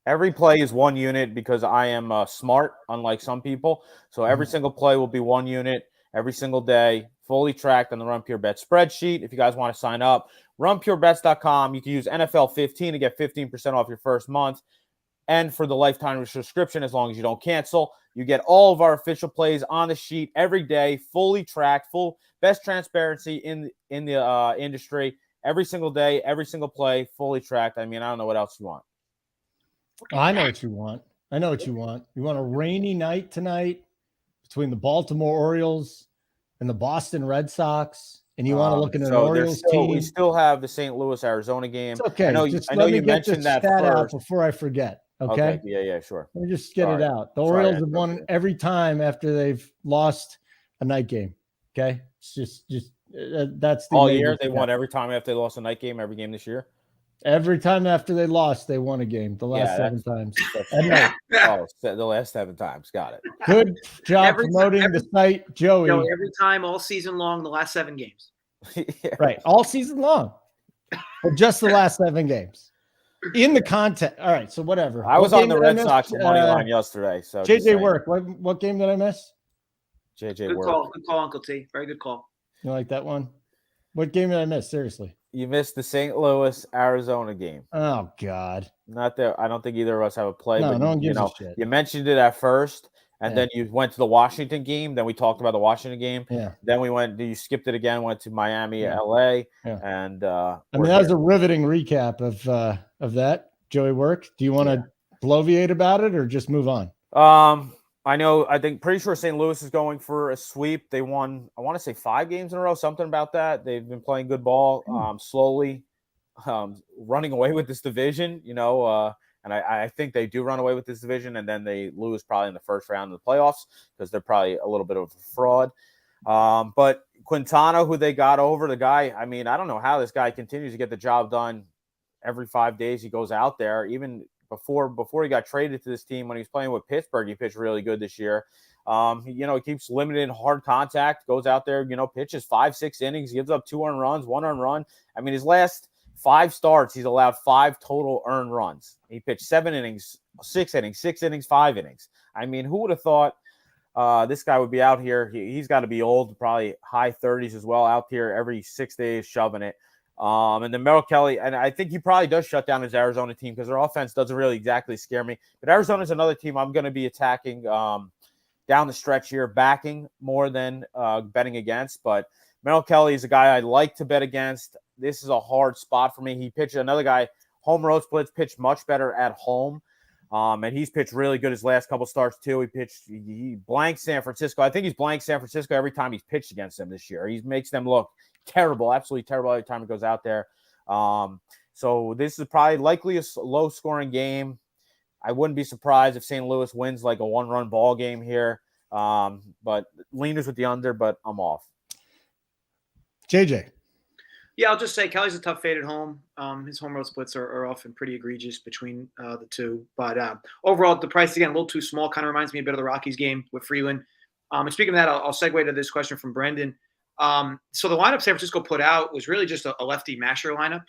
Every play is 1 unit because I am smart, unlike some people. So every single play will be 1 unit every single day, fully tracked on the Run Pure Bet spreadsheet. If you guys want to sign up, runpurebets.com. You can use NFL 15 to get 15% off your first month. And for the lifetime subscription, as long as you don't cancel, you get all of our official plays on the sheet every day, fully tracked, full best transparency in the industry. Every single day, every single play, fully tracked. I mean, I don't know what else you want. I know what you want. You want a rainy night tonight between the Baltimore Orioles and the Boston Red Sox, and you want to look at an Orioles team. We still have the St. Louis, Arizona game. It's okay. I know you mentioned that stat first. out before I forget. Okay. Yeah, sure. Let me just get it out. The Orioles have won every time after they've lost a night game. Okay. It's just that's the all year. They won every time after they lost a night game, every game this year. Every time after they lost, they won a game. The last 7 times. The last 7 times. Got it. Good job promoting the site, Joey. Every time, all season long, the last 7 games. Yeah. Right. All season long. But just the last 7 games. In the content. All right. So whatever. I was on the Red Sox money line yesterday. So JoeyWerk. What game did I miss? JoeyWerk. Good call, Uncle T. Very good call. You like that one? What game did I miss? Seriously. You missed the St. Louis, Arizona game. Oh, God. Not there. I don't think either of us have a play. No, but no one gives a shit. You mentioned it at first, and then you went to the Washington game. Then we talked about the Washington game. Yeah. Then you skipped it again, went to Miami, LA. Yeah. And I mean, that was a riveting recap of that. JoeyWerk. Do you want to bloviate about it or just move on? Pretty sure St. Louis is going for a sweep. They won, I want to say 5 games in a row, something about that. They've been playing good ball, slowly running away with this division, and I think they do run away with this division, and then they lose probably in the first round of the playoffs because they're probably a little bit of a fraud. But Quintana, who they got over, the guy, I mean, I don't know how this guy continues to get the job done every 5 days he goes out there. Even before he got traded to this team, when he was playing with Pittsburgh, he pitched really good this year. He keeps limited hard contact, goes out there, pitches 5-6 innings, gives up 2 earned runs, 1 earned run. I mean, his last 5 starts, he's allowed 5 total earned runs. He pitched 7 innings, 6 innings, 6 innings, 5 innings. I mean, who would have thought this guy would be out here? He's got to be old, probably high 30s as well, out here every 6 days shoving it. And then Merrill Kelly, and I think he probably does shut down his Arizona team because their offense doesn't really exactly scare me. But Arizona's another team I'm going to be attacking down the stretch here, backing more than betting against. But Merrill Kelly is a guy I like to bet against. This is a hard spot for me. He pitched another guy, home road splits, pitched much better at home. And he's pitched really good his last couple starts too. He blanked San Francisco. I think he's blanked San Francisco every time he's pitched against them this year. He makes them look terrible, absolutely terrible every time he goes out there. So this is probably likely a low-scoring game. I wouldn't be surprised if St. Louis wins like a 1-run ball game here. But leaners with the under, but I'm off. JJ. Yeah, I'll just say Kelly's a tough fade at home. His home road splits are often pretty egregious between the two. But overall, the price, again, a little too small. Kind of reminds me a bit of the Rockies game with Freeland. And speaking of that, I'll segue to this question from Brendan. So the lineup San Francisco put out was really just a lefty masher lineup.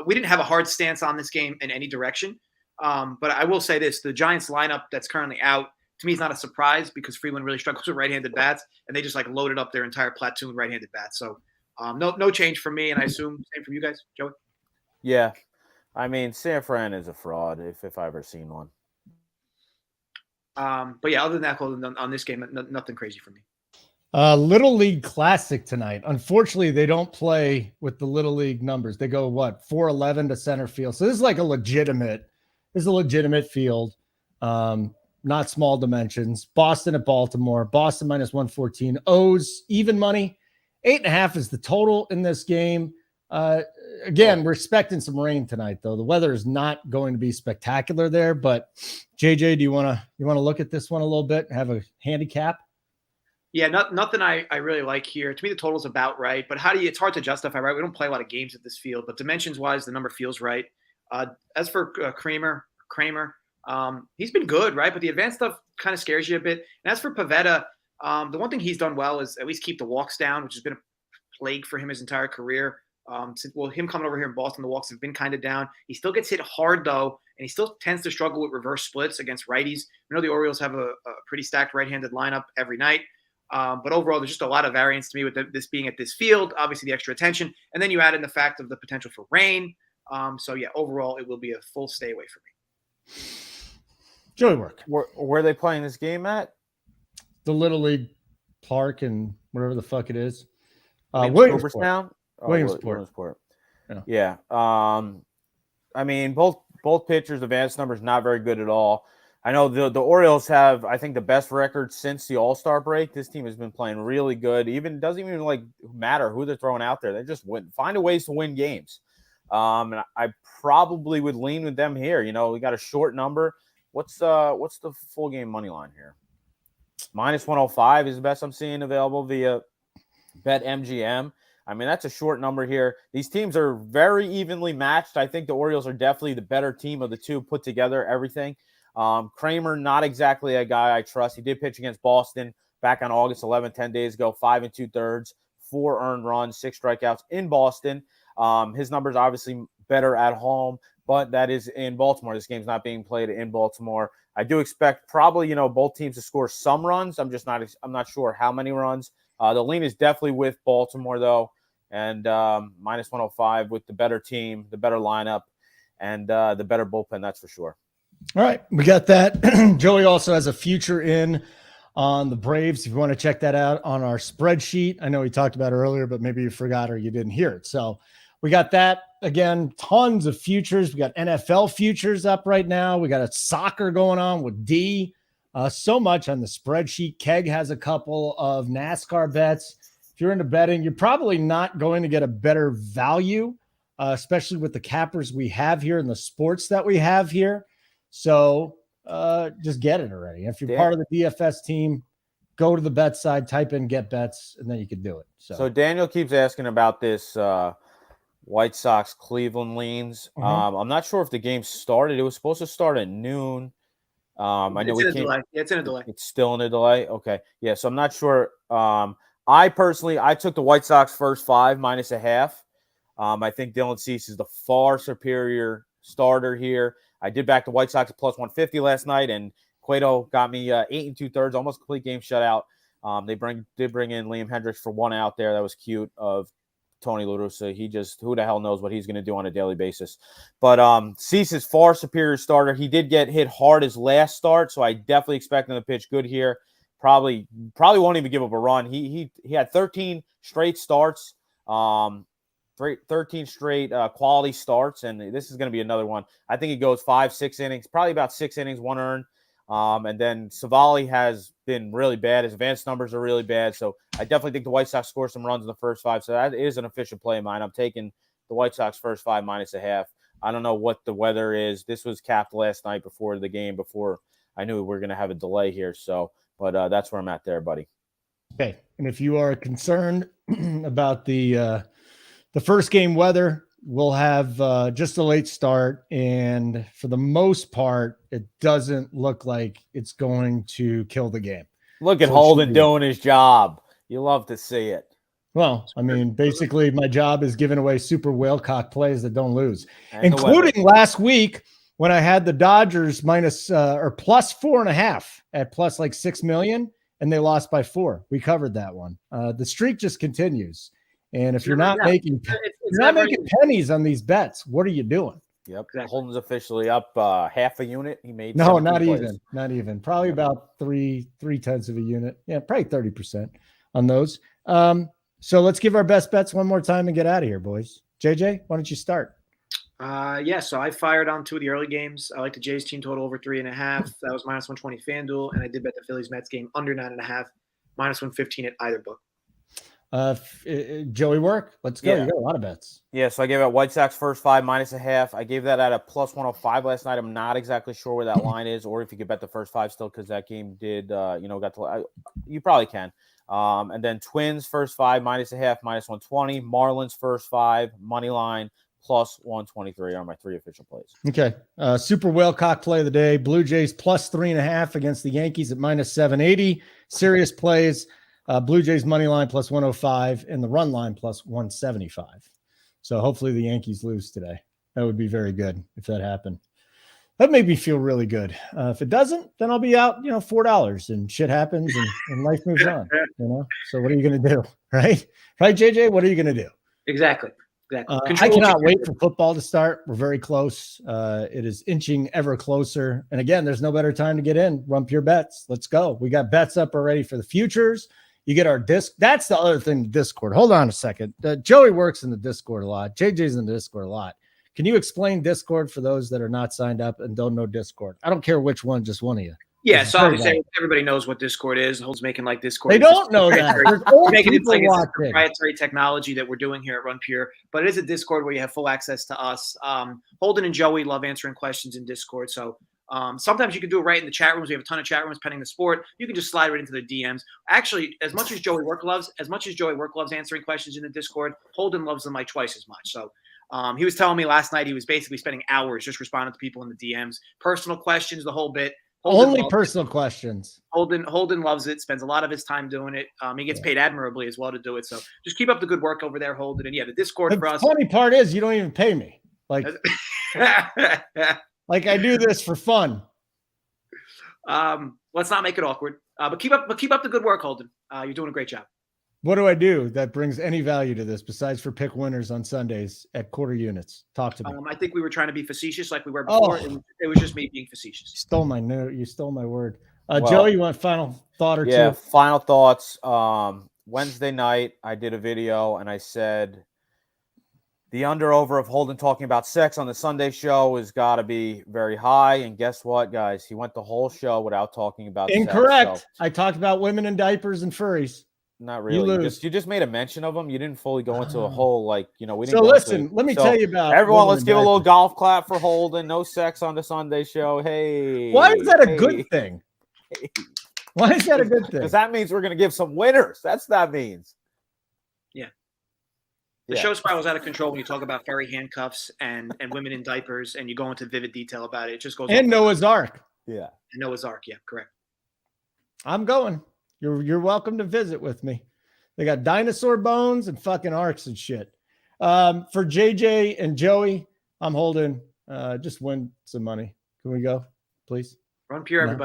We didn't have a hard stance on this game in any direction. But I will say this, the Giants lineup that's currently out, to me, is not a surprise because Freeland really struggles with right-handed bats, and they just loaded up their entire platoon right-handed bats. So no change for me, and I assume same from you guys, Joey? Yeah. I mean, San Fran is a fraud if I've ever seen one. But yeah, other than that, on this game, nothing crazy for me. Little League Classic tonight. Unfortunately, they don't play with the Little League numbers. They go 4-11 to center field. So this is like a legitimate field. Not small dimensions. Boston at Baltimore. Boston minus 114. O's even money. 8.5 is the total in this game. Again, we're expecting some rain tonight, though. The weather is not going to be spectacular there. But JJ, do you want to look at this one a little bit and have a handicap? Yeah, nothing I really like here. To me, the total's about right. But it's hard to justify, right? We don't play a lot of games at this field, but dimensions-wise, the number feels right. As for Kramer, he's been good, right? But the advanced stuff kind of scares you a bit. And as for Pavetta, the one thing he's done well is at least keep the walks down, which has been a plague for him his entire career. Him coming over here in Boston, the walks have been kind of down. He still gets hit hard, though, and he still tends to struggle with reverse splits against righties. We know the Orioles have a pretty stacked right-handed lineup every night. But overall, there's just a lot of variance to me with this being at this field, obviously the extra attention. And then you add in the fact of the potential for rain. So, yeah, overall, it will be a full stay away for me. JoeyWerk. Where are they playing this game at? The Little League Park and whatever the fuck it is. Williamsport. Williamsport. Yeah. I mean, both pitchers' advanced numbers not very good at all. I know the Orioles have, I think, the best record since the All-Star break. This team has been playing really good. Doesn't even matter who they're throwing out there. They just find a ways to win games. And I probably would lean with them here. We got a short number. What's the full game money line here? -105 is the best I'm seeing available via BetMGM. I mean, that's a short number here. These teams are very evenly matched. I think the Orioles are definitely the better team of the two put together, everything. Kramer, not exactly a guy I trust. He did pitch against Boston back on August 11th, 10 days ago, 5 2/3, 4 earned runs, 6 strikeouts in Boston. His numbers obviously better at home, but that is in Baltimore. This game's not being played in Baltimore. I do expect probably, both teams to score some runs. I'm not sure how many runs. The lean is definitely with Baltimore though. And -105 with the better team, the better lineup, and the better bullpen, that's for sure. All right, we got that. Joey also has a future in on the Braves. If you want to check that out on our spreadsheet, I know we talked about it earlier, but maybe you forgot or you didn't hear it. So we got that. Again, tons of futures. We got NFL futures up right now. We got a soccer going on with D. So much on the spreadsheet. Keg has a couple of NASCAR bets. If you're into betting, you're probably not going to get a better value, especially with the cappers we have here and the sports that we have here. So just get it already. If you're part of the DFS team, go to the bet side, type in get bets, and then you can do it. So Daniel keeps asking about this White Sox Cleveland leans. Mm-hmm. I'm not sure if the game started. It was supposed to start at noon. I know it's in a delay. It's still in a delay. Okay. Yeah. So I'm not sure. I took the White Sox first 5 -0.5. I think Dylan Cease is the far superior starter here. I did back the White Sox at +150 last night, and Cueto got me 8 2/3, almost complete game shutout. They did bring in Liam Hendricks for 1 out there. That was cute of Tony La Russa. Who the hell knows what he's going to do on a daily basis. But Cease is far superior starter. He did get hit hard his last start, so I definitely expect him to pitch good here. Probably won't even give up a run. He had 13 straight starts. 13 straight quality starts, and this is going to be another one. I think he goes 5-6 innings, probably about 6 innings, 1 earned. And then Savali has been really bad. His advanced numbers are really bad, so I definitely think the White Sox score some runs in the first 5. So that is an official play of mine. I'm taking the White Sox first 5 -0.5. I don't know what the weather is. This was capped last night before the game, before I knew we were going to have a delay here. So, but that's where I'm at there, buddy. Okay, and if you are concerned about the first game weather, we'll have just a late start, and for the most part, it doesn't look like it's going to kill the game. Look at Holden doing his job. You love to see it. Well, I mean, basically, my job is giving away super whalecock plays that don't lose, including last week when I had the Dodgers +4.5 at +6 million, and they lost by 4. We covered that one. The streak just continues. And if you're not making pennies on these bets, what are you doing? Yep. Exactly. Holden's officially up half a unit. He made not even. Probably about 3/10 of a unit. Yeah, probably 30% on those. So let's give our best bets one more time and get out of here, boys. JJ, why don't you start? So I fired on 2 of the early games. I like the Jays team total over 3.5. That was -120 FanDuel, and I did bet the Phillies Mets game under 9.5, -115 at either book. JoeyWerk, let's go. You got a lot of bets. Yeah, so I gave out White Sox first 5 -0.5. I gave that at a +105 last night. I'm not exactly sure where that line is, or if you could bet the first 5 still, because that game did, you probably can. And then Twins first 5, -0.5, -120. Marlins first 5, money line, +123 are my 3 official plays. Okay. Super Whalecock play of the day. Blue Jays +3.5 against the Yankees at -780. Serious plays. Blue Jays money line +105 and the run line +175. So hopefully the Yankees lose today. That would be very good if that happened. That made me feel really good. If it doesn't, then I'll be out, $4 and shit happens and life moves on, So what are you going to do? Right, JJ? What are you going to do? Exactly. I cannot wait for football to start. We're very close. It is inching ever closer. And again, there's no better time to get in. Run pure bets. Let's go. We got bets up already for the futures. You get our disc. That's the other thing, Discord. Hold on a second. Joey works in the Discord a lot. JJ's in the Discord a lot. Can you explain Discord for those that are not signed up and don't know Discord? I don't care which one, just one of you. Yeah, so obviously everybody knows what Discord is. Holden's making like Discord. They don't know that. There's old making it like it's watching. proprietary technology that we're doing here at Run Pure, but it is a Discord where you have full access to us. Holden and Joey love answering questions in Discord, so sometimes you can do it right in the chat rooms. We have a ton of chat rooms pending the sport. You can just slide right into the DMs. Actually, as much as JoeyWerk loves answering questions in the Discord, Holden loves them like twice as much. So he was telling me last night he was basically spending hours just responding to people in the DMs, personal questions, the whole bit. Only personal questions. Holden loves it, spends a lot of his time doing it. He gets paid admirably as well to do it. So just keep up the good work over there, Holden. And the Discord for us. The funny part is you don't even pay me. Like I do this for fun. Let's not make it awkward. But keep up the good work, Holden. You're doing a great job. What do I do that brings any value to this besides for pick winners on Sundays at quarter units? Talk to me. I think we were trying to be facetious like we were before. It was just me being facetious. You stole my word. Joey, you want final thought or two? Yeah, final thoughts. Wednesday night, I did a video and I said the under-over of Holden talking about sex on the Sunday show has got to be very high. And guess what, guys? He went the whole show without talking about Incorrect. sex, so. I talked about women in diapers and furries. Not really. You just made a mention of them. You didn't fully go into a whole, we didn't. So listen, let me tell you about everyone. Let's give a little golf clap for Holden. No sex on the Sunday show. Hey. Why is that a good thing? Hey. Why is that a good thing? Because that means we're going to give some winners. That's what that means. Yeah. The show spirals out of control when you talk about furry handcuffs and women in diapers and you go into vivid detail about it. It just goes. And Noah's Ark. Yeah. And Noah's Ark. Yeah, correct. I'm going. You're welcome to visit with me. They got dinosaur bones and fucking arcs and shit. For JJ and Joey, I'm holding. Just win some money. Can we go, please? Run Pure, everybody.